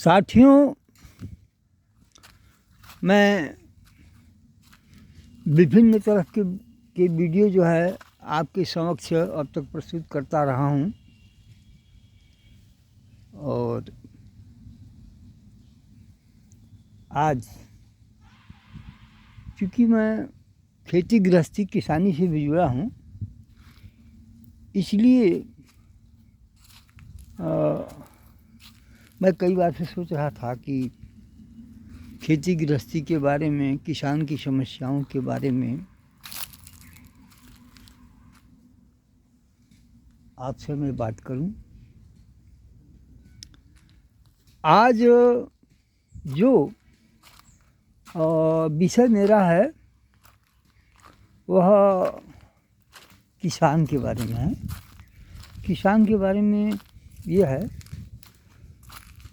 साथियों, मैं विभिन्न तरह के वीडियो जो है आपके समक्ष अब तक प्रस्तुत करता रहा हूँ और आज चूँकि मैं खेती गृहस्थी किसानी से भी जुड़ा हूँ, इसलिए मैं कई बार से सोच रहा था कि खेती गृहस्थी के बारे में, किसान की समस्याओं के बारे में आपसे मैं बात करूं। आज जो विषय मेरा है वह किसान के बारे में है। किसान के बारे में यह है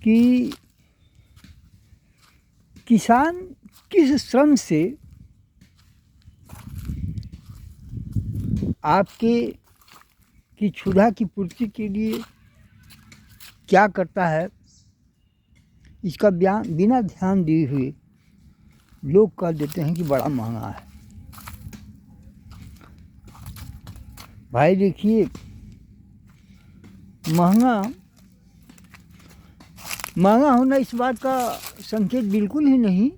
कि किसान किस श्रम से आपके की क्षुधा की पूर्ति के लिए क्या करता है, इसका बिना ध्यान दिए हुए लोग कह देते हैं कि बड़ा महंगा है। भाई देखिए, महंगा होना इस बात का संकेत बिल्कुल ही नहीं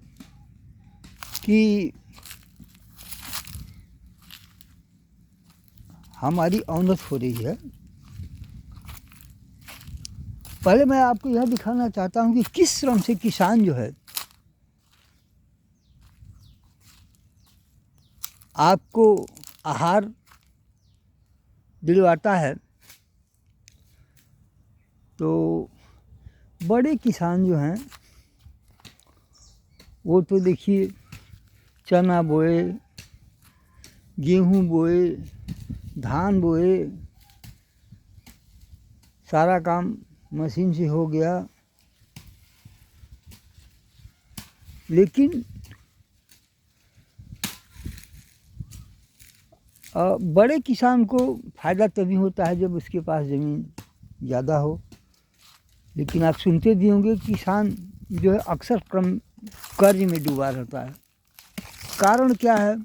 कि हमारी औंदत हो रही है। पहले मैं आपको यह दिखाना चाहता हूँ कि किस श्रम से किसान जो है आपको आहार दिलवाता है। तो बड़े किसान जो हैं वो तो देखिए चना बोए, गेहूँ बोए, धान बोए, सारा काम मशीन से हो गया। लेकिन बड़े किसान को फ़ायदा तभी होता है जब उसके पास ज़मीन ज़्यादा हो। लेकिन आप सुनते भी होंगे किसान जो है अक्सर कर्ज में डूबा रहता है। कारण क्या है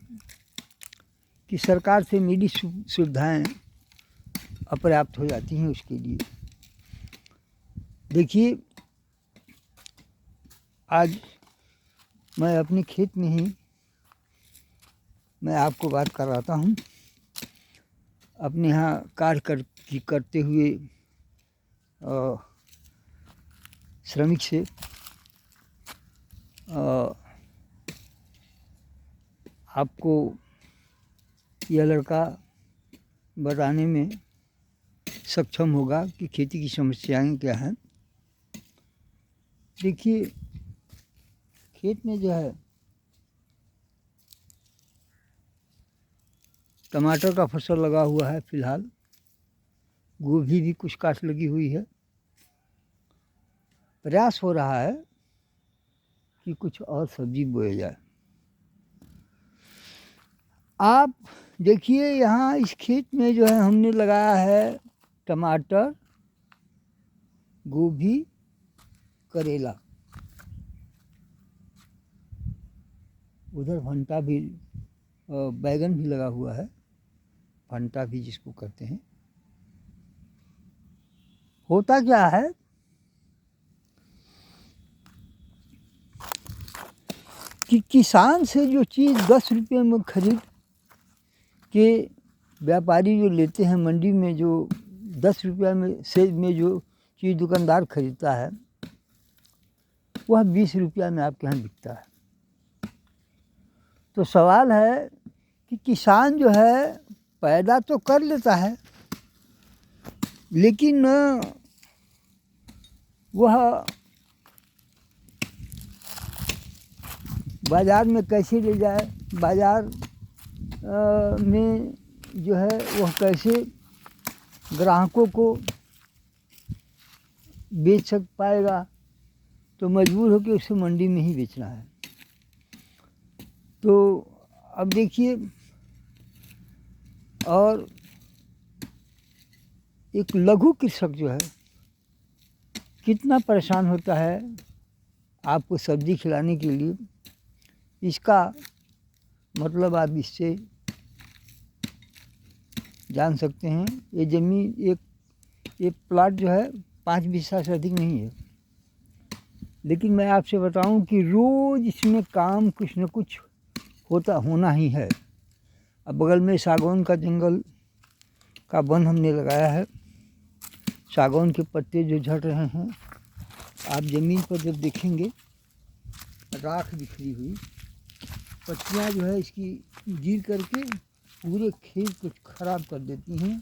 कि सरकार से मिली सुविधाएं अपर्याप्त हो जाती हैं उसके लिए। देखिए, आज मैं अपने खेत में ही मैं आपको बात कर रहा हूँ, अपने यहाँ कार्य करते हुए श्रमिक से आपको यह लड़का बताने में सक्षम होगा कि खेती की समस्याएं क्या हैं। देखिए, खेत में जो है टमाटर का फसल लगा हुआ है, फिलहाल गोभी भी कुछ काट लगी हुई है। प्रयास हो रहा है कि कुछ और सब्जी बोया जाए। आप देखिए, यहाँ इस खेत में जो है हमने लगाया है टमाटर, गोभी, करेला, उधर भंटा भी, बैगन भी लगा हुआ है, भंटा भी जिसको कहते हैं। होता क्या है कि किसान से जो चीज़ 10 रुपये में खरीद के व्यापारी जो लेते हैं मंडी में, जो 10 रुपया में जो चीज़ दुकानदार खरीदता है वह 20 रुपया में आपके यहाँ बिकता है। तो सवाल है कि किसान जो है पैदा तो कर लेता है, लेकिन वह बाज़ार में कैसे ले जाए, बाज़ार में जो है वह कैसे ग्राहकों को बेच पाएगा। तो मजबूर होकर उसे मंडी में ही बेचना है। तो अब देखिए, और एक लघु कृषक जो है कितना परेशान होता है आपको सब्ज़ी खिलाने के लिए, इसका मतलब आप इससे जान सकते हैं। ये ज़मीन एक प्लाट जो है 5 बीघा से अधिक नहीं है, लेकिन मैं आपसे बताऊं कि रोज़ इसमें काम कुछ न कुछ होना ही है। अब बगल में सागौन का जंगल का वन हमने लगाया है। सागौन के पत्ते जो झड़ रहे हैं, आप ज़मीन पर जब देखेंगे राख बिखरी हुई पत्तियां जो है इसकी गिर करके पूरे खेत को खराब कर देती हैं।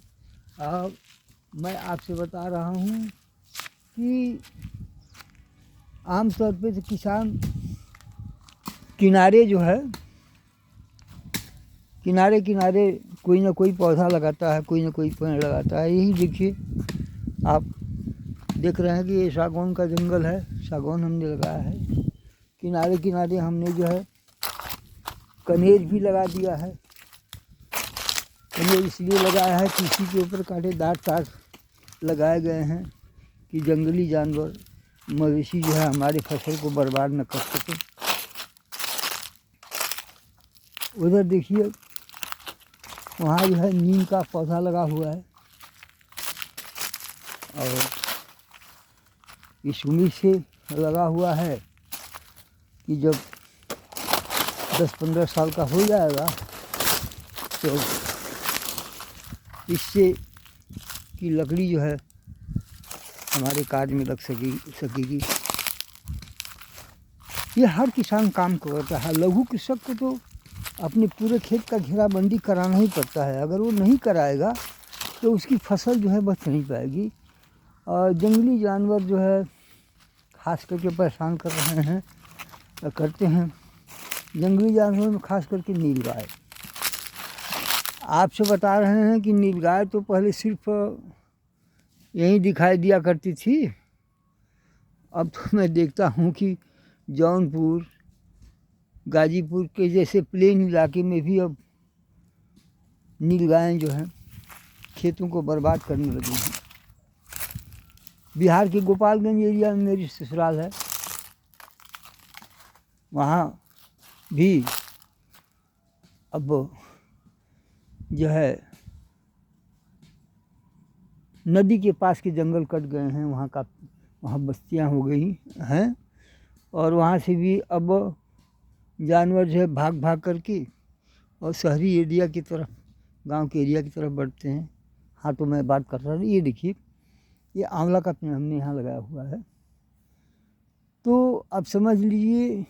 अब मैं आपसे बता रहा हूँ कि आमतौर पे तो किसान किनारे जो है, किनारे किनारे कोई ना कोई पौधा लगाता है, कोई ना कोई पेड़ लगाता है। यही देखिए, आप देख रहे हैं कि ये सागौन का जंगल है, सागौन हमने लगाया है। किनारे किनारे हमने जो है कनेर भी लगा दिया है। कनेर इसलिए लगाया है कि इसी के ऊपर कांटेदार तार लगाए गए हैं कि जंगली जानवर मवेशी जो है हमारे फसल को बर्बाद न कर सके। उधर देखिए, वहाँ जो है नीम का पौधा लगा हुआ है और इस उम्मीद से लगा हुआ है कि जब 10-15 साल का हो जाएगा तो इससे की लकड़ी जो है हमारे कार्य में लग सकेगी। ये हर किसान काम करता है। लघु कृषक को तो अपने पूरे खेत का घेराबंदी कराना ही पड़ता है। अगर वो नहीं कराएगा तो उसकी फसल जो है बच नहीं पाएगी। और जंगली जानवर जो है खास करके परेशान कर रहे हैं, करते हैं। जंगली जानवर में खास करके नीलगाय। आपसे बता रहे हैं कि नीलगाय तो पहले सिर्फ यहीं दिखाई दिया करती थी। अब तो मैं देखता हूँ कि जौनपुर, गाजीपुर के जैसे प्लेन इलाके में भी अब नीलगायें जो हैं खेतों को बर्बाद करने लगी हैं। बिहार के गोपालगंज एरिया में मेरी ससुराल है, वहाँ भी अब जो है नदी के पास के जंगल कट गए हैं, वहाँ बस्तियाँ हो गई हैं और वहाँ से भी अब जानवर जो है भाग भाग करके और शहरी एरिया की तरफ, गांव के एरिया की तरफ बढ़ते हैं। हाँ, तो मैं बात कर रहा था, ये देखिए, ये आंवला का पेड़ हमने यहाँ लगाया हुआ है। तो अब समझ लीजिए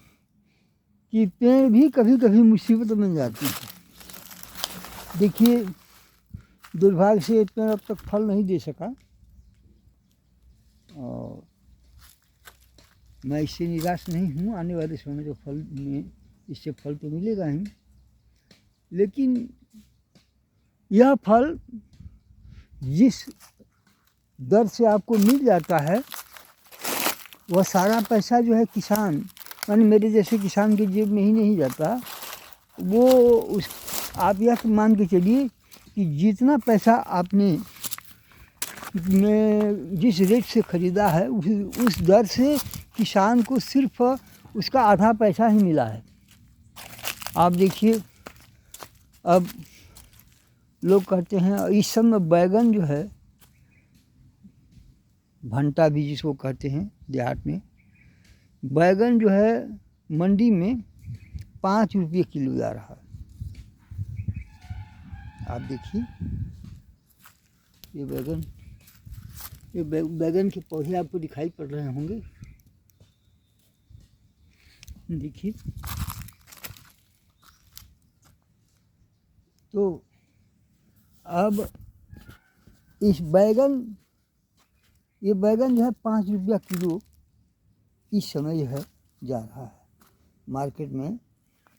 कि पेड़ भी कभी कभी मुसीबत बन जाती है। देखिए, दुर्भाग्य से पेड़ अब तक फल नहीं दे सका और मैं इससे निराश नहीं हूँ। आने वाले समय में फल में इससे फल तो मिलेगा ही, लेकिन यह फल जिस दर से आपको मिल जाता है वह सारा पैसा जो है किसान, यानी मेरे जैसे किसान के जेब में ही नहीं जाता। वो उस आप यह मान के चलिए कि जितना पैसा आपने जिस रेट से ख़रीदा है उस दर से किसान को सिर्फ उसका आधा पैसा ही मिला है। आप देखिए, अब लोग कहते हैं इस समय बैगन जो है, भंटा भी जिसको कहते हैं देहात में, बैगन जो है मंडी में 5 रुपये किलो जा रहा है। आप देखिए, ये बैगन के पौधे आपको दिखाई पड़ रहे होंगे। देखिए, तो अब इस ये बैगन जो है 5 रुपया किलो इस समय जो है जा रहा है, मार्केट में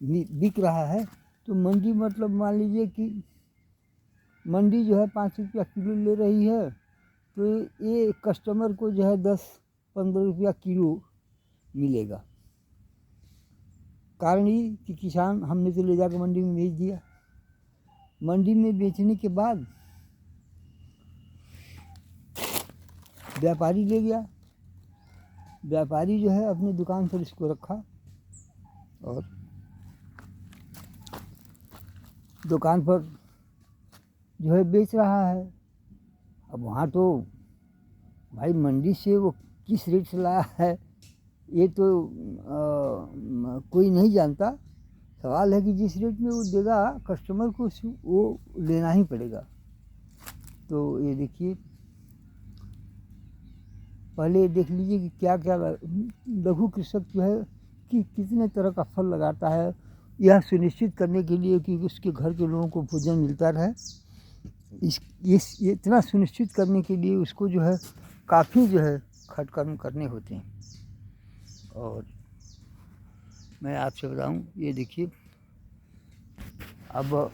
बिक रहा है। तो मंडी, मतलब मान लीजिए कि मंडी जो है 5 रुपया किलो ले रही है, तो ये कस्टमर को जो है 10-15 रुपया किलो मिलेगा। कारण ये कि किसान, हमने तो ले जाकर मंडी में बेच दिया। मंडी में बेचने के बाद व्यापारी ले गया, व्यापारी जो है अपनी दुकान पर इसको रखा और दुकान पर जो है बेच रहा है। अब वहाँ तो भाई मंडी से वो किस रेट से लाया है ये तो कोई नहीं जानता। सवाल है कि जिस रेट में वो देगा कस्टमर को वो लेना ही पड़ेगा। तो ये देखिए, पहले देख लीजिए कि क्या क्या लघु कृषक जो है कि कितने तरह का फल लगाता है, यह सुनिश्चित करने के लिए कि उसके घर के लोगों को भोजन मिलता रहे। ये इतना सुनिश्चित करने के लिए उसको जो है काफ़ी जो है खटकर्म करने होते हैं। और मैं आपसे बताऊं, ये देखिए, अब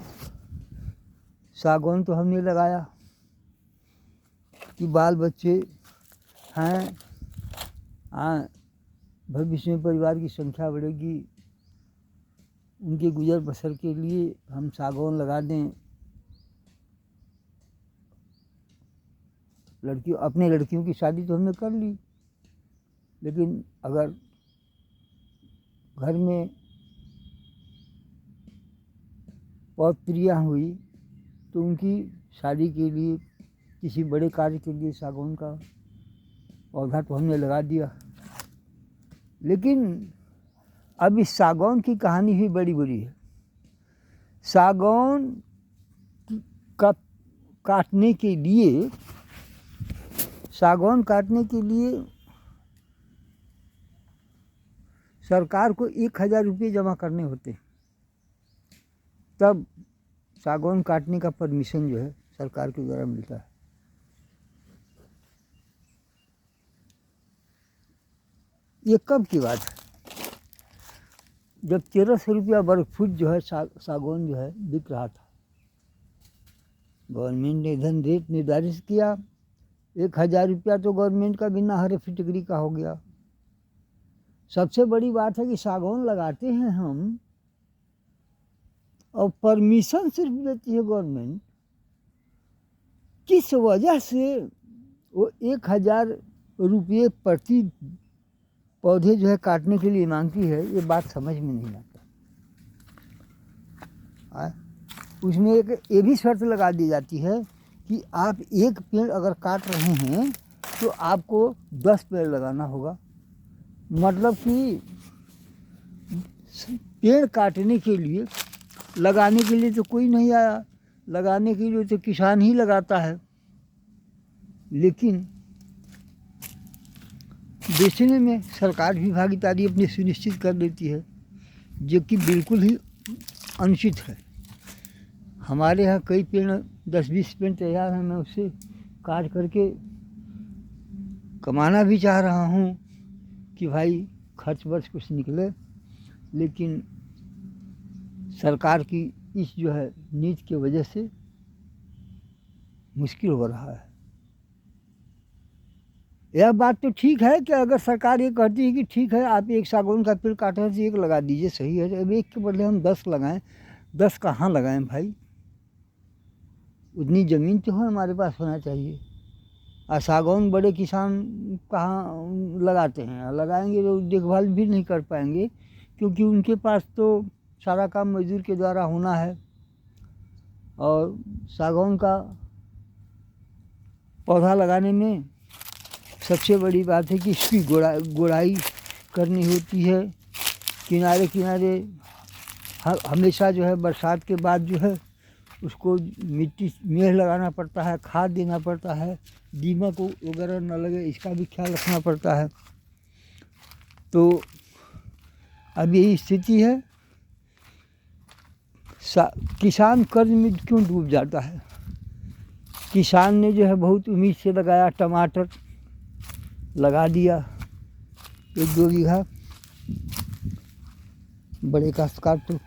सागौन तो हमने लगाया कि बाल बच्चे हैं, हाँ, भविष्य में परिवार की संख्या बढ़ेगी, उनके गुजर बसर के लिए हम सागौन लगा दें। अपने लड़कियों की शादी तो हमने कर ली, लेकिन अगर घर में पौत्रियाँ हुई तो उनकी शादी के लिए, किसी बड़े कार्य के लिए सागौन का पौधा तो हमने लगा दिया। लेकिन अब इस सागौन की कहानी भी बड़ी बुरी है। सागौन का काटने के लिए सरकार को 1000 रुपये जमा करने होते, तब सागौन काटने का परमिशन जो है सरकार के द्वारा मिलता है। ये कब की बात है? जब 1300 रुपया वर्ग फुट जो है सागौन जो है बिक रहा था। गवर्नमेंट ने धन रेट निर्धारित किया, 1000 रुपया तो गवर्नमेंट का बिना हरे फिटकरी का हो गया। सबसे बड़ी बात है कि सागौन लगाते हैं हम और परमिशन सिर्फ देती है गवर्नमेंट। किस वजह से वो 1000 रुपये प्रति पौधे जो है काटने के लिए मांगती है, ये बात समझ में नहीं आता। उसमें एक ये भी शर्त लगा दी जाती है कि आप एक पेड़ अगर काट रहे हैं तो आपको 10 पेड़ लगाना होगा। मतलब कि पेड़ काटने के लिए, लगाने के लिए तो कोई नहीं आया, लगाने के लिए तो किसान ही लगाता है, लेकिन बेचने में सरकार भी भागीदारी अपनी सुनिश्चित कर देती है, जो कि बिल्कुल ही अनुचित है। हमारे यहाँ कई पेड़ 10-20 पेड़ तैयार हैं, मैं उससे काट करके कमाना भी चाह रहा हूँ कि भाई खर्च वर्च कुछ निकले, लेकिन सरकार की इस जो है नीति की वजह से मुश्किल हो रहा है। यह बात तो ठीक है कि अगर सरकार ये कहती है कि ठीक है आप एक सागौन का पेड़ काटे तो एक लगा दीजिए, सही है। अब एक के बदले हम 10 लगाएं, 10 कहाँ लगाएं भाई? उतनी ज़मीन तो हमारे पास होना चाहिए। और सागौन बड़े किसान कहाँ लगाते हैं, लगाएंगे तो देखभाल भी नहीं कर पाएंगे, क्योंकि उनके पास तो सारा काम मजदूर के द्वारा होना है। और सागौन का पौधा लगाने में सबसे बड़ी बात है कि इसकी गोड़ाई करनी होती है। किनारे किनारे हमेशा जो है बरसात के बाद जो है उसको मिट्टी मेड़ लगाना पड़ता है, खाद देना पड़ता है, दीमक वगैरह न लगे इसका भी ख्याल रखना पड़ता है। तो अब यही स्थिति है। किसान कर्ज में क्यों डूब जाता है? किसान ने जो है बहुत उम्मीद से लगाया, टमाटर लगा दिया 1-2 बीघा, बड़े काश्तकार तो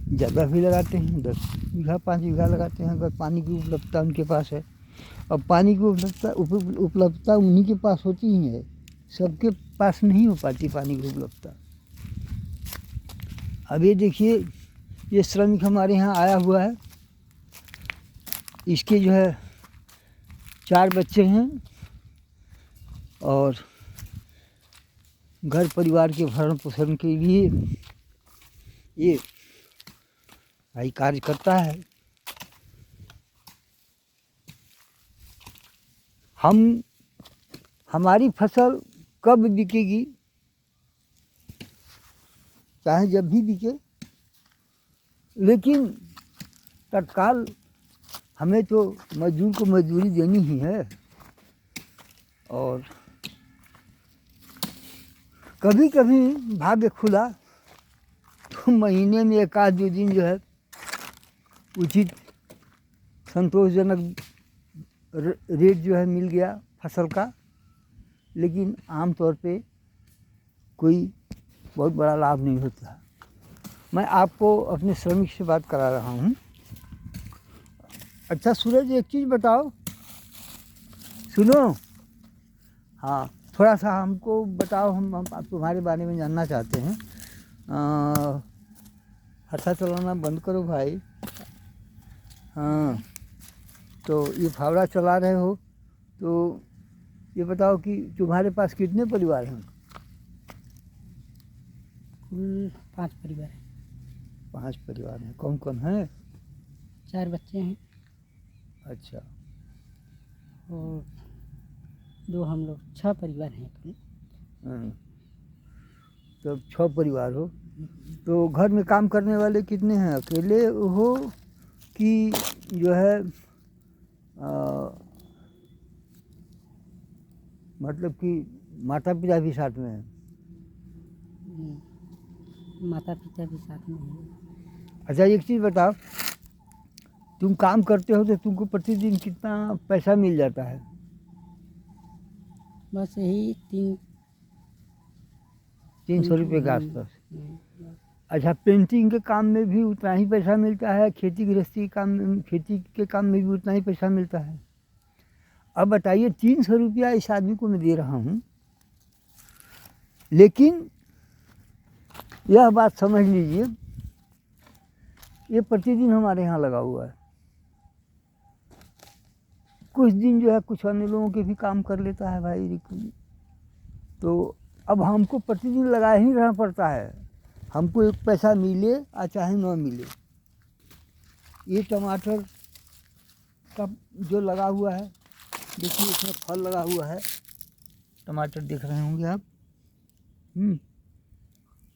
ज़्यादा भी लगाते हैं, 10 बीघा 5 बीघा लगाते हैं, अगर पानी की उपलब्धता उनके पास है। अब पानी की उपलब्धता उन्हीं के पास होती ही है, सबके पास नहीं हो पाती पानी की उपलब्धता। अब ये देखिए, ये श्रमिक हमारे यहाँ आया हुआ है, इसके जो है 4 बच्चे हैं और घर परिवार के भरण पोषण के लिए ये भाई कार्य करता है। हमारी फसल कब बिकेगी, चाहे जब भी बिके, लेकिन तत्काल हमें तो मजदूर को मजदूरी देनी ही है। और कभी कभी भाग्य खुला तो महीने में एक आध दो दिन जो है उचित संतोषजनक रेट जो है मिल गया फसल का, लेकिन आम तौर पे कोई बहुत बड़ा लाभ नहीं होता। मैं आपको अपने श्रमिक से बात करा रहा हूँ। अच्छा सूरज, एक चीज़ बताओ, सुनो। हाँ, थोड़ा सा हमको बताओ, हम तुम्हारे बारे में जानना चाहते हैं। हत्था चलाना बंद करो भाई। हाँ, तो ये फावड़ा चला रहे हो, तो ये बताओ कि तुम्हारे पास कितने परिवार हैं? कुल 5 परिवार हैं। 5 परिवार हैं। कौन कौन हैं? 4 बच्चे हैं। अच्छा। और 2 हम लोग, 6 परिवार हैं कुल। तो 6 परिवार हो, तो घर में काम करने वाले कितने हैं? अकेले हो कि जो है मतलब कि माता पिता भी साथ में हैं? माता पिता भी साथ में हैं। अच्छा, एक चीज़ बताओ, तुम काम करते हो तो तुमको प्रतिदिन कितना पैसा मिल जाता है? बस यही 300 रुपये के आसपास। अच्छा, पेंटिंग के काम में भी उतना ही पैसा मिलता है? खेती गृहस्थी के काम में, खेती के काम में भी उतना ही पैसा मिलता है? अब बताइए, 300 रुपया इस आदमी को मैं दे रहा हूँ, लेकिन यह बात समझ लीजिए, ये प्रतिदिन हमारे यहाँ लगा हुआ है। कुछ दिन जो है कुछ अन्य लोगों के भी काम कर लेता है भाई। तो अब हमको प्रतिदिन लगा ही रहना पड़ता है, हमको एक पैसा मिले या चाहे न मिले। ये टमाटर का जो लगा हुआ है, देखिए इसमें फल लगा हुआ है। टमाटर देख रहे होंगे आप,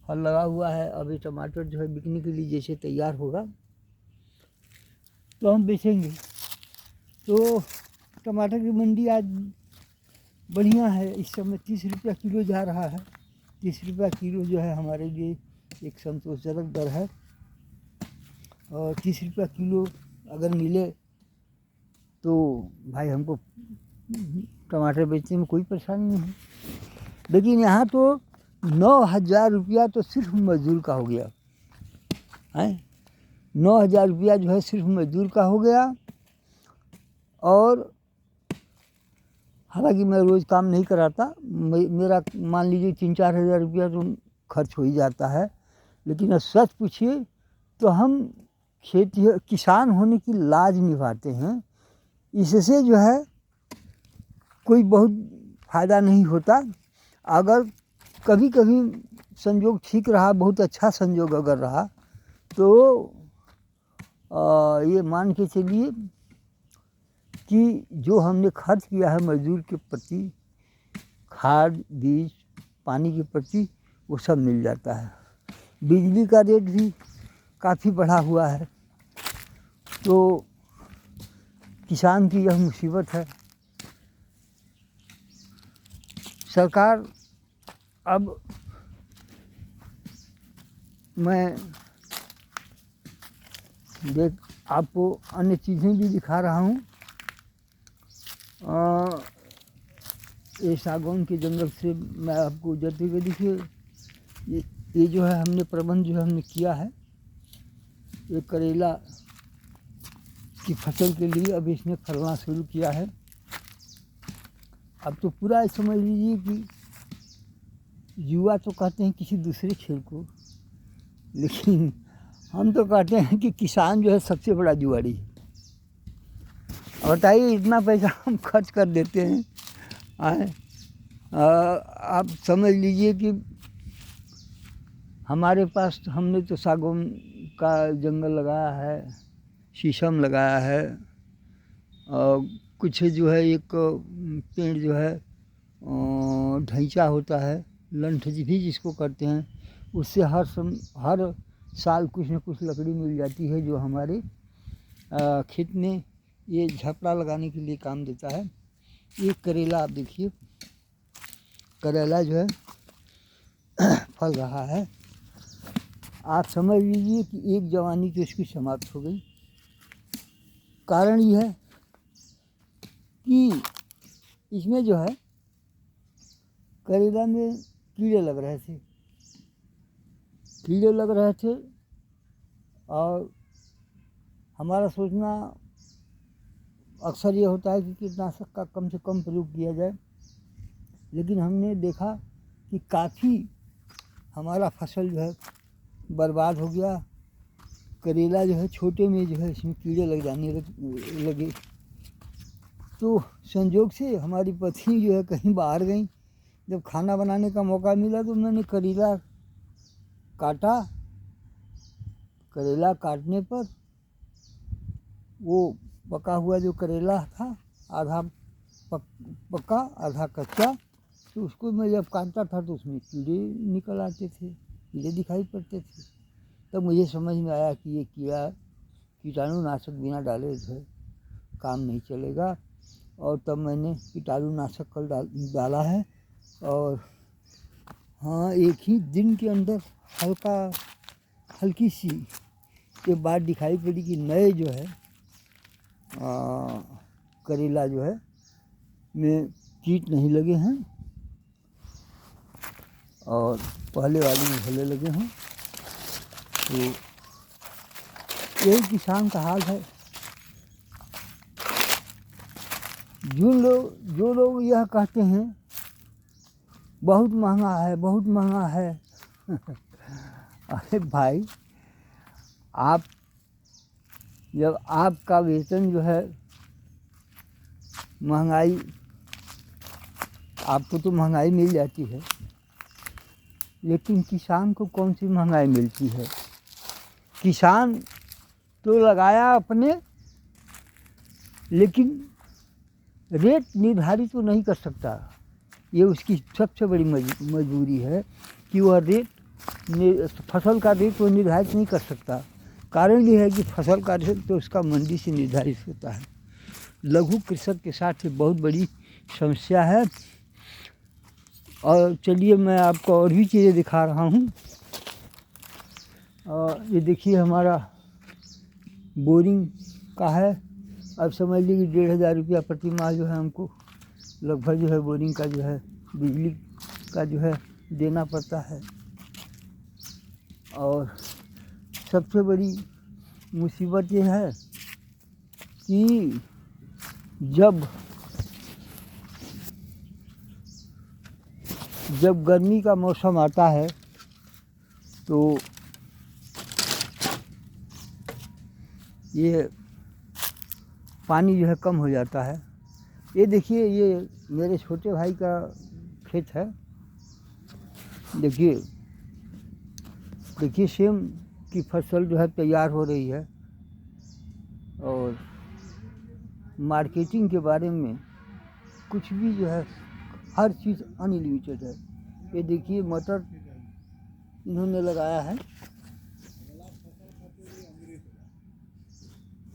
फल लगा हुआ है। अब ये टमाटर जो है बिकने के लिए जैसे तैयार होगा तो हम बेचेंगे। तो टमाटर की मंडी आज बढ़िया है, इस समय 30 रुपया किलो जा रहा है। 30 रुपया किलो जो है हमारे लिए एक संतोषजनक दर है। और 30 रुपया किलो अगर मिले तो भाई हमको टमाटर बेचने में कोई परेशानी नहीं है। लेकिन यहाँ तो 9,000 रुपया तो सिर्फ मजदूर का हो गया है। 9,000 रुपया जो है सिर्फ मजदूर का हो गया। और हालांकि मैं रोज़ काम नहीं कराता, मेरा मान लीजिए 3-4 हज़ार रुपया तो खर्च हो ही जाता है। लेकिन अब सच पूछिए तो हम किसान होने की लाज निभाते हैं। इससे जो है कोई बहुत फ़ायदा नहीं होता। अगर कभी कभी संयोग ठीक रहा, बहुत अच्छा संयोग अगर रहा, तो ये मान के चलिए कि जो हमने खर्च किया है मजदूर के प्रति, खाद बीज पानी के प्रति, वो सब मिल जाता है। बिजली का रेट भी काफ़ी बढ़ा हुआ है। तो किसान की यह मुसीबत है। सरकार, अब मैं आपको अन्य चीज़ें भी दिखा रहा हूँ। ये सागौन के जंगल से मैं आपको गुजरते हुए देखिए, ये जो है हमने प्रबंध जो है हमने किया है, ये करेला की फसल के लिए अब इसने फलना शुरू किया है। अब तो पूरा समझ लीजिए कि युवा तो कहते हैं किसी दूसरे खेल को, लेकिन हम तो कहते हैं कि किसान जो है सबसे बड़ा जुआरी है। बताइए, इतना पैसा हम खर्च कर देते हैं आप समझ लीजिए कि हमारे पास हमने तो सागौन का जंगल लगाया है, शीशम लगाया है, और कुछ जो है एक पेड़ जो है ढैंचा होता है, लंठ भी जिसको करते हैं, उससे हर साल कुछ न कुछ लकड़ी मिल जाती है जो हमारे खेत में ये झपड़ा लगाने के लिए काम देता है। ये करेला आप देखिए, करेला जो है फल रहा है। आप समझ लीजिए कि एक जवानी तो इसकी समाप्त हो गई। कारण ये है कि इसमें जो है करेला में कीड़े लग रहे थे और हमारा सोचना अक्सर ये होता है कि कीटनाशक का कम से कम प्रयोग किया जाए, लेकिन हमने देखा कि काफ़ी हमारा फसल जो है बर्बाद हो गया। करेला जो है छोटे में जो है इसमें कीड़े लग जाने लगे। तो संयोग से हमारी पत्नी जो है कहीं बाहर गई, जब खाना बनाने का मौका मिला तो मैंने करेला काटा। करेला काटने पर वो पका हुआ जो करेला था, आधा पका आधा कच्चा, तो उसको मैं जब काटता था तो उसमें कीड़े निकल आते थे, कीड़े दिखाई पड़ते थे। तब मुझे समझ में आया कि ये कीटाणुनाशक बिना डाले जो है काम नहीं चलेगा, और तब मैंने कीटाणुनाशक कल डाला है। और हाँ, एक ही दिन के अंदर हल्की सी ये बात दिखाई पड़ी कि नए जो है करेला जो है में कीट नहीं लगे हैं और पहले वाले में भले लगे हैं। तो यही किसान का हाल है। जो लोग यह कहते हैं बहुत महंगा है अरे भाई, आप जब आपका वेतन जो है महंगाई, आपको तो महंगाई मिल जाती है, लेकिन किसान को कौन सी महंगाई मिलती है? किसान तो लगाया अपने, लेकिन रेट निर्धारित तो नहीं कर सकता। ये उसकी सबसे बड़ी मजबूरी है कि वह फसल का रेट वो निर्धारित नहीं कर सकता। कारण ये है कि फसल का रेट तो उसका मंडी से निर्धारित होता है। लघु कृषक के साथ ये बहुत बड़ी समस्या है। और चलिए मैं आपको और भी चीज़ें दिखा रहा हूँ। ये देखिए हमारा बोरिंग का है। अब समझ लीजिए 1500 रुपया प्रति माह जो है हमको लगभग जो है बोरिंग का जो है बिजली का जो है देना पड़ता है। और सबसे बड़ी मुसीबत ये है कि जब गर्मी का मौसम आता है तो ये पानी जो है कम हो जाता है। ये देखिए, ये मेरे छोटे भाई का खेत है। देखिए सेम की फसल जो है तैयार हो रही है। और मार्केटिंग के बारे में कुछ भी जो है, हर चीज़ अनलिमिटेड है। ये देखिए मटर इन्होंने लगाया है,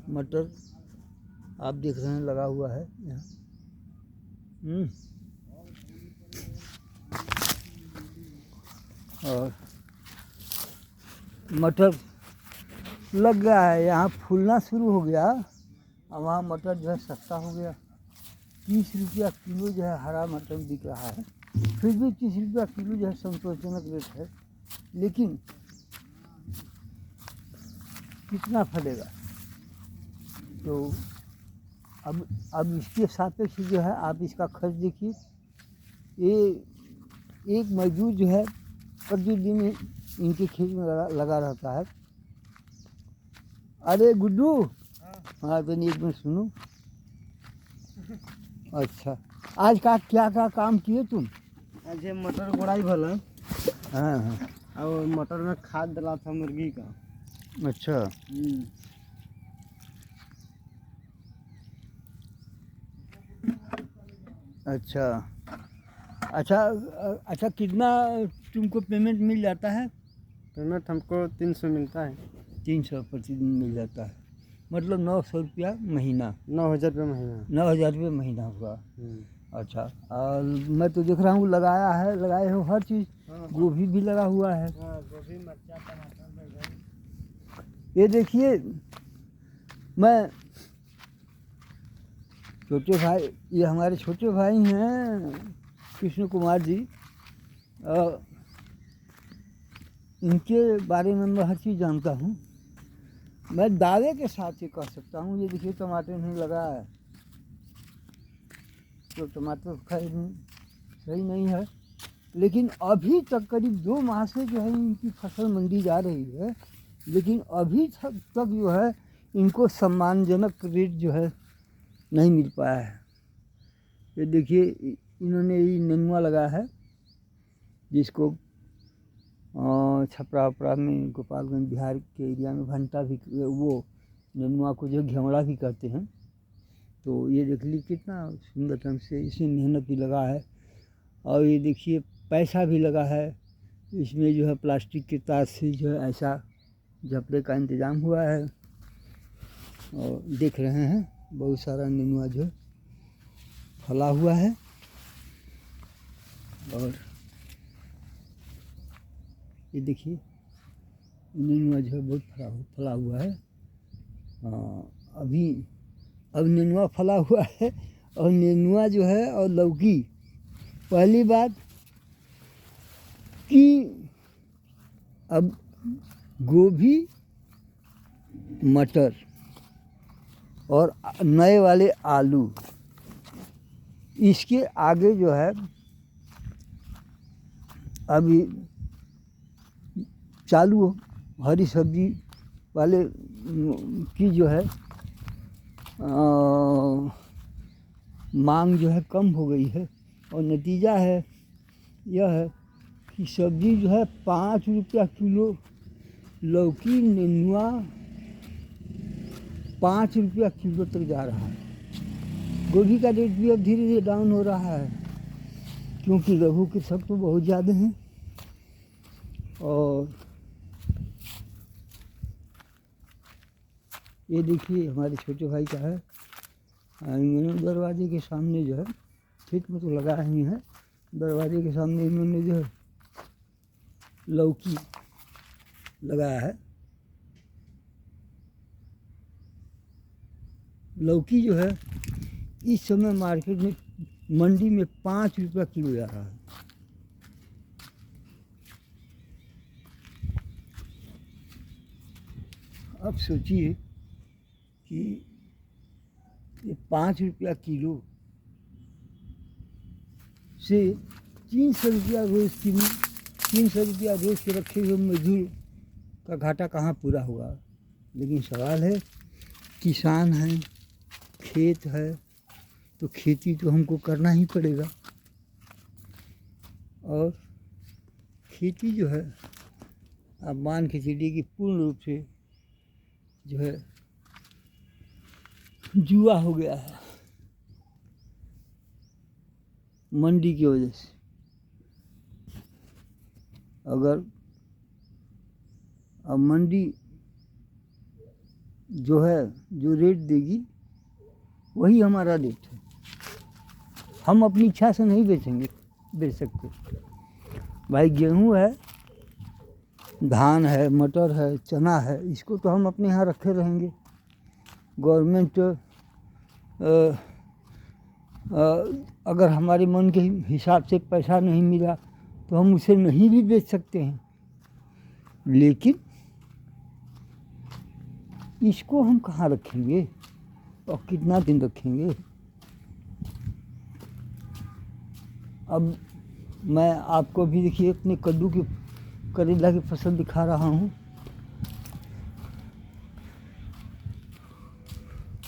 मटर आप देख रहे हैं लगा हुआ है यहाँ। और मटर लग गया है, यहाँ फूलना शुरू हो गया। और वहाँ मटर जो है सस्ता हो गया। 30 रुपया किलो जो है हरा मटर बिक रहा है। फिर भी 30 रुपया किलो जो है संतोषजनक रेट है, लेकिन कितना फलेगा? तो अब इसके सापेक्ष जो है आप इसका खर्च देखिए। ये एक मजदूर जो है प्रतिदिन इनके खेत में लगा रहता है। अरे गुड्डू, हाँ तो एक मिनट सुनो। अच्छा, आज का क्या काम किए तुम? आज ये मटर गोड़ाई भला हाँ हाँ। और मटर में खाद डाला था मुर्गी का। अच्छा। अच्छा अच्छा। अच्छा, कितना तुमको पेमेंट मिल जाता है? पेमेंट हमको 300 मिलता है। 300 प्रतिदिन मिल जाता है, मतलब 900 रुपया महीना। 9,000 रुपये महीना। 9,000 रुपये महीना हुआ। अच्छा, और मैं तो देख रहा हूँ लगाए हो हर चीज़। हाँ। गोभी भी लगा हुआ है। हाँ, गोभी, मिर्चा, टमाटर, बैंगन। ये देखिए, मैं छोटे भाई, ये हमारे छोटे भाई हैं कृष्ण कुमार जी। इनके बारे में मैं हर चीज़ जानता हूँ। मैं दावे के साथ ये कह सकता हूँ। ये देखिए, टमाटर नहीं लगा है, तो टमाटर खैर सही नहीं है, लेकिन अभी तक करीब 2 माह से जो है इनकी फसल मंडी जा रही है, लेकिन अभी तक जो है इनको सम्मानजनक रेट जो है नहीं मिल पाया है। ये देखिए, इन्होंने ये नेनुआ लगाया है, जिसको छपरा उपरा में, गोपालगंज बिहार के एरिया में भंटा भी, वो नेनुआ को जो घेवड़ा भी कहते हैं। तो ये देख लीजिए कितना सुंदर ढंग से इसमें मेहनत भी लगा है, और ये देखिए पैसा भी लगा है इसमें। जो है प्लास्टिक के तार से जो है ऐसा झपड़े का इंतज़ाम हुआ है, और देख रहे हैं बहुत सारा नेनुआ जो है फला हुआ है। और ये देखिए नेनुआ जो है बहुत फला हुआ है। अब नेनुआ फला हुआ है, और नेनुआ जो है और लौकी, पहली बात कि अब गोभी, मटर और नए वाले आलू, इसके आगे जो है अभी चालू हरी सब्जी वाले की जो है मांग जो है कम हो गई है, और नतीजा है यह है कि सब्जी जो है 5 रुपया किलो, लौकी नेनुआ 5 रुपया किलो तक जा रहा है। गोभी का रेट भी अब धीरे धीरे डाउन हो रहा है, क्योंकि लघु कृषक तो बहुत ज़्यादा हैं। और ये देखिए हमारे छोटे भाई का है, इन्होंने दरवाजे के सामने जो है, खेत में तो लगा ही है, दरवाजे के सामने इन्होंने जो है लौकी लगाया है। लौकी जो है इस समय मार्केट में, मंडी में 5 रुपया किलो जा रहा है। अब सोचिए कि ये 5 रुपया किलो से 300 रुपया रोज़ की, 300 रुपया रोज़ के रखे हुए मजदूर का घाटा कहाँ पूरा होगा। लेकिन सवाल है, किसान हैं, खेत है, तो खेती तो हमको करना ही पड़ेगा। और खेती जो है, आप मान के चलिए कि पूर्ण रूप से जो है जुआ हो गया है मंडी की वजह से। अगर अब मंडी जो है, जो रेट देगी वही हमारा रेट है, हम अपनी इच्छा से नहीं बेच सकते। भाई गेहूँ है, धान है, मटर है, चना है, इसको तो हम अपने यहाँ रखे रहेंगे। गवर्नमेंट अगर हमारे मन के हिसाब से पैसा नहीं मिला तो हम उसे नहीं भी बेच सकते हैं, लेकिन इसको हम कहाँ रखेंगे और कितना दिन रखेंगे। अब मैं आपको भी देखिए अपने कद्दू की, करेला की फसल दिखा रहा हूँ।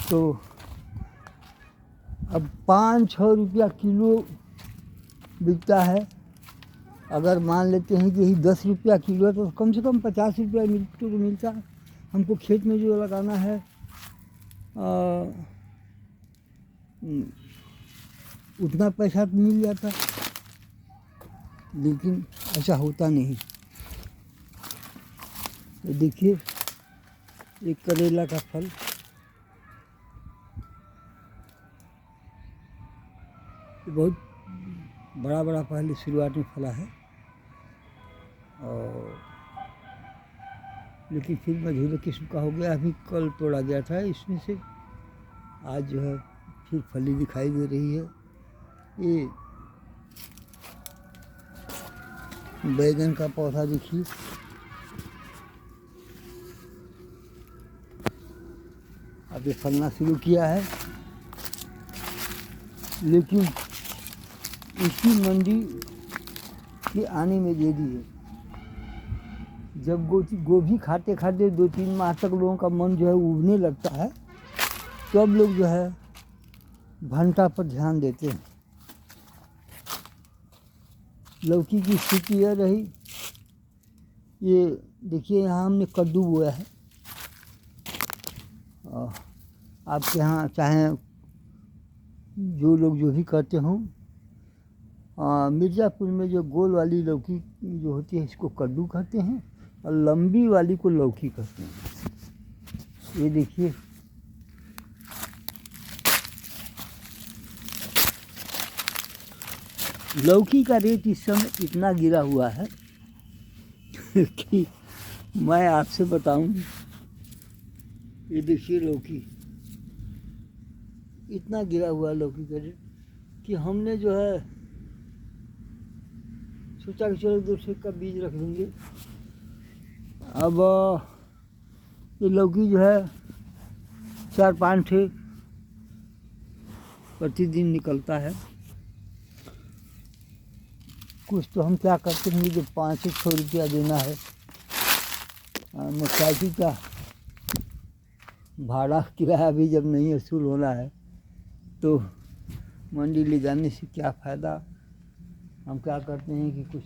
तो अब 5-6 रुपया किलो बिकता है अगर मान लेते हैं कि यही 10 रुपया किलो है तो कम से कम 50 रुपया तो मिलता है। हमको खेत में जो लगाना है उतना पैसा तो मिल जाता, लेकिन ऐसा होता नहीं। तो देखिए एक करेला का फल, बहुत बड़ा बड़ा पहले शुरुआत में फला है, और लेकिन फिर मझोले किस्म का हो गया। अभी कल तोड़ा गया था इसमें से, आज जो है फिर फली दिखाई दे रही है। ये बैगन का पौधा देखिए, अब ये फलना शुरू किया है, लेकिन इसकी मंडी के आने में देरी है। जब गोभी खाते खाते 2-3 माह तक लोगों का मन जो है उबने लगता है, तो अब लोग जो है भंटा पर ध्यान देते हैं। लौकी की स्थिति यह रही, ये देखिए यहाँ हमने कद्दू बोया है। आपके यहाँ चाहे जो लोग जो भी करते हों, मिर्ज़ापुर में जो गोल वाली लौकी जो होती है इसको कद्दू कहते हैं, और लंबी वाली को लौकी कहते हैं। ये देखिए लौकी का रेट इस समय इतना गिरा हुआ है कि मैं आपसे बताऊं। ये देखिए लौकी इतना गिरा हुआ है लौकी का रेट कि हमने जो है सोचा कि चलो 200 का बीज रख देंगे। अब ये लौकी जो है 4-5 ठे प्रतिदिन निकलता है। कुछ तो हम क्या करते हैं, जो 500 रुपया देना है, मोटरसाइकिल का भाड़ा किराया भी जब नहीं वसूल होना है तो मंडी ले जाने से क्या फ़ायदा। हम क्या करते हैं कि कुछ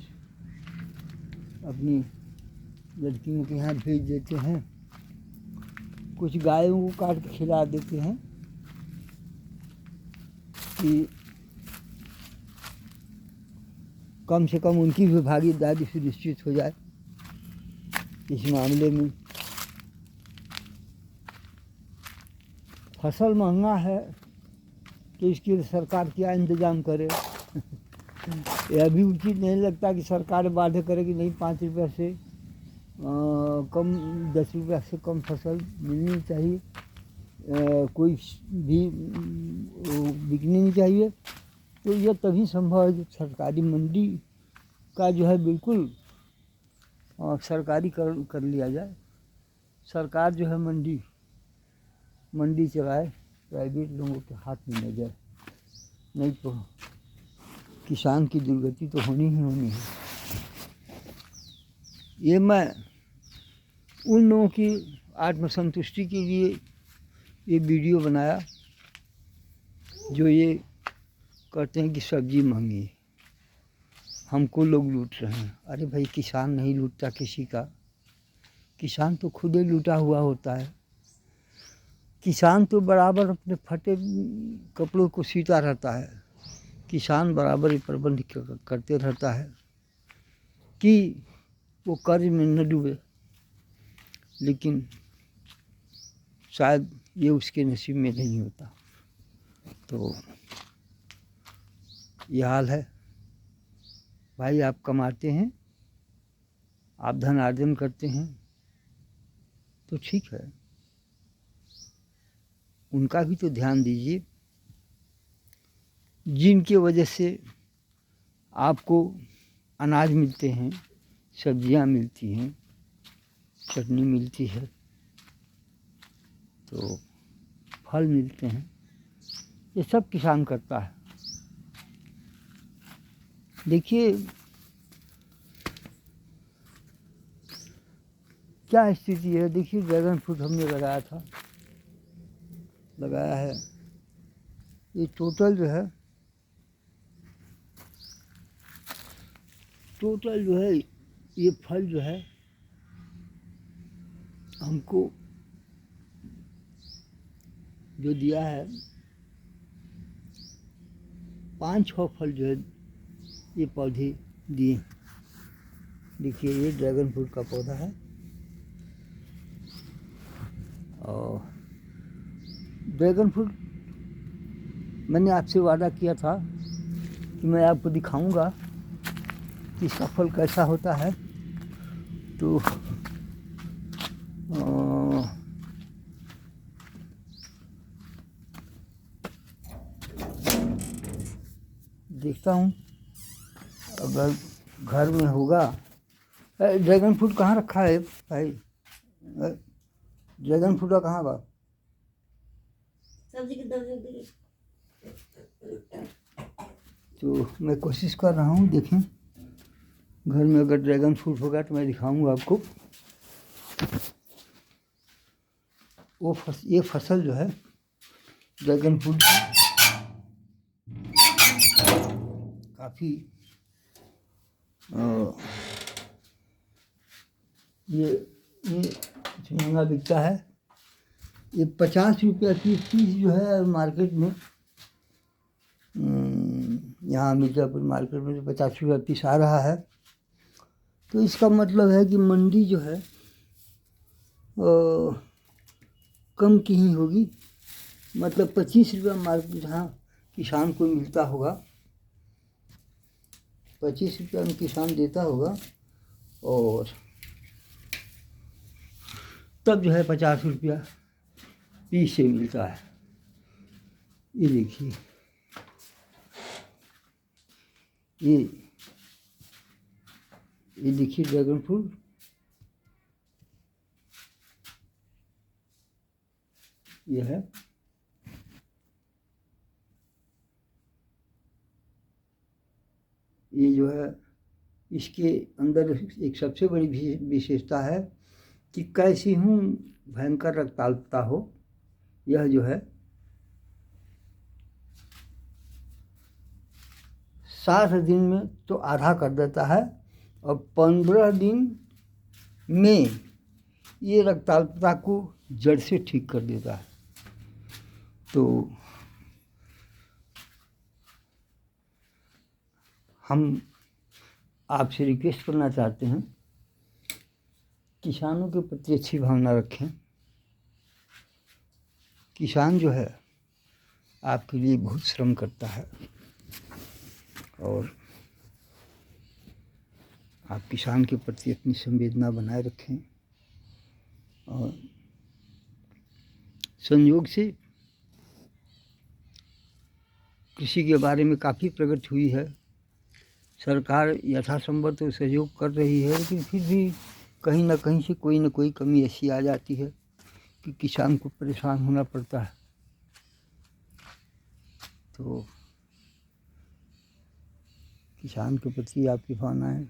अपनी लड़कियों के यहाँ भेज देते हैं, कुछ गायों को काट के खिला देते हैं कि कम से कम उनकी भी भागीदारी सुनिश्चित हो जाए इस मामले में। फसल महंगा है तो इसके लिए सरकार क्या इंतज़ाम करे। यह भी उचित नहीं लगता कि सरकार बाध्य करे कि नहीं 5 रुपये से कम, 10 रुपये से कम फसल मिलनी चाहिए, कोई भी बिकनी नहीं चाहिए। तो यह तभी संभव है जब सरकारी मंडी का जो है बिल्कुल सरकारी कर लिया जाए। सरकार जो है मंडी चलाए, प्राइवेट लोगों के हाथ में न जाए, नहीं तो किसान की दुर्गति तो होनी ही होनी है। ये मैं उन लोगों की आत्मसंतुष्टि के लिए ये वीडियो बनाया जो ये कहते हैं कि सब्जी महंगी है, हमको लोग लूट रहे हैं। अरे भाई, किसान नहीं लूटता किसी का, किसान तो खुद ही लूटा हुआ होता है। किसान तो बराबर अपने फटे कपड़ों को सीता रहता है, किसान बराबर ही प्रबंध करते रहता है कि वो कर्ज में न डूबे, लेकिन शायद ये उसके नसीब में नहीं होता। तो ये हाल है भाई। आप कमाते हैं, आप धन अर्जन करते हैं तो ठीक है, उनका भी तो ध्यान दीजिए जिनकी वजह से आपको अनाज मिलते हैं, सब्जियां मिलती हैं, चटनी मिलती है, तो फल मिलते हैं। ये सब किसान करता है। देखिए क्या स्थिति है। देखिए ड्रैगन फ्रूट हमने लगाया है, ये टोटल जो है टोटल जो है ये फल जो है हमको जो दिया है 5-6 फल जो है ये पौधे दिए। देखिए ये ड्रैगन फ्रूट का पौधा है और ड्रैगन फ्रूट मैंने आपसे वादा किया था कि मैं आपको दिखाऊंगा कि इसका फल कैसा होता है। तो देखता हूँ अगर घर में होगा। ड्रैगन फ्रूट कहाँ रखा है भाई? ड्रैगन फ्रूट का कहाँ बा? सब्जी की दबी तो मैं कोशिश कर रहा हूँ, देखें घर में अगर ड्रैगन फ्रूट होगा तो मैं दिखाऊंगा आपको। ये फसल जो है ड्रैगन फ्रूट काफ़ी ये महंगा बिकता है। ये 50 रुपया की पीस जो है मार्केट में, यहाँ मिर्ज़ापुर मार्केट में 50 रुपया पीस आ रहा है। तो इसका मतलब है कि मंडी जो है कम की ही होगी। मतलब 25 रुपया मार्केट जहाँ किसान को मिलता होगा, 25 रुपया में किसान देता होगा और तब जो है 50 रुपया पीस से मिलता है। ये देखिए ये देखिए ड्रैगन फ्रूट ये है। ये जो है इसके अंदर एक सबसे बड़ी विशेषता है कि कैसी हूँ भयंकर रक्ताल्पता हो, यह जो है 60 दिन में तो आधा कर देता है और 15 दिन में ये रक्ताल्पता को जड़ से ठीक कर देता है। तो हम आपसे रिक्वेस्ट करना चाहते हैं, किसानों के प्रति अच्छी भावना रखें। किसान जो है आपके लिए बहुत श्रम करता है और आप किसान के प्रति अपनी संवेदना बनाए रखें। और संयोग से कृषि के बारे में काफ़ी प्रगति हुई है। सरकार यथासंभव तो सहयोग कर रही है, लेकिन फिर भी कहीं ना कहीं से कोई ना कोई कमी ऐसी आ जाती है कि किसान को परेशान होना पड़ता है। तो किसान के प्रति आपकी भावनाएं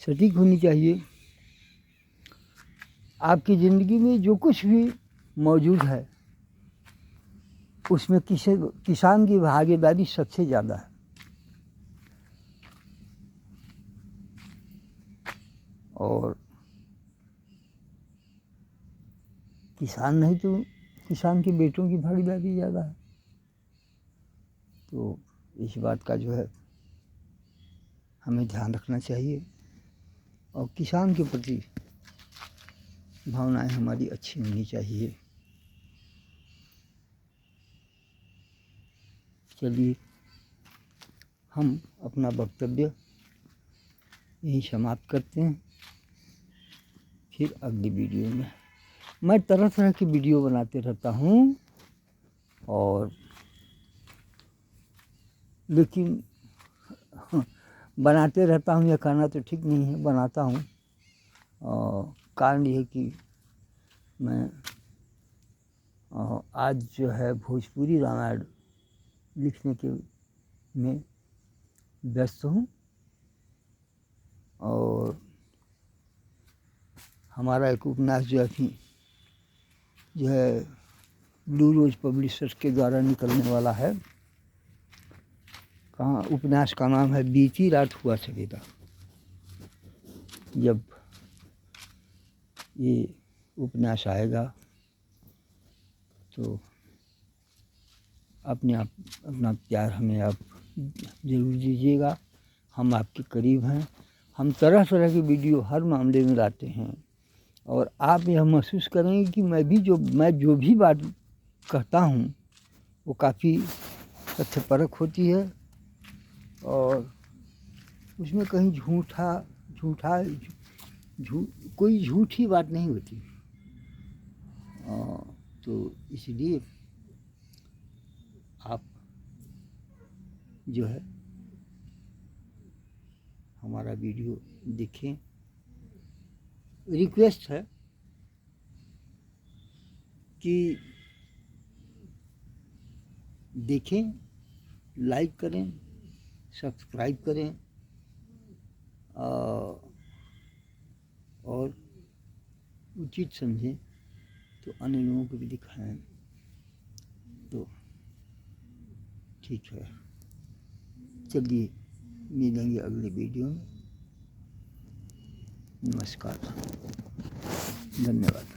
सटीक होनी चाहिए। आपकी ज़िंदगी में जो कुछ भी मौजूद है उसमें किसान की भागीदारी सबसे ज़्यादा है। और किसान नहीं तो किसान के बेटों की भागीदारी ज़्यादा है। तो इस बात का जो है हमें ध्यान रखना चाहिए और किसान के प्रति भावनाएं हमारी अच्छी होनी चाहिए। चलिए हम अपना वक्तव्य यहीं समाप्त करते हैं। फिर अगली वीडियो में मैं तरह तरह की वीडियो बनाते रहता हूँ, और लेकिन बनाते रहता हूँ यह कहना तो ठीक नहीं है, बनाता हूँ। कारण यह है कि मैं आज जो है भोजपुरी रामायण लिखने के में व्यस्त हूँ और हमारा एक उपन्यास जो अभी जो है ब्लू रोज पब्लिशर्स के द्वारा निकलने वाला है। कहाँ उपन्यास का नाम है बीती रात हुआ सवेरा। जब ये उपन्यास आएगा तो अपने आप अपना प्यार हमें आप ज़रूर दीजिएगा। हम आपके करीब हैं। हम तरह तरह की वीडियो हर मामले में लाते हैं और आप यह महसूस करेंगे कि मैं जो भी बात कहता हूँ वो काफ़ी तथ्यपरक होती है और उसमें कहीं कोई झूठी बात नहीं होती। तो इसलिए आप जो है हमारा वीडियो देखें। रिक्वेस्ट है कि देखें, लाइक करें, सब्सक्राइब करें और उचित समझें तो अन्य लोगों को भी दिखाएं तो ठीक है। चलिए मिलेंगे अगले वीडियो में। नमस्कार, धन्यवाद।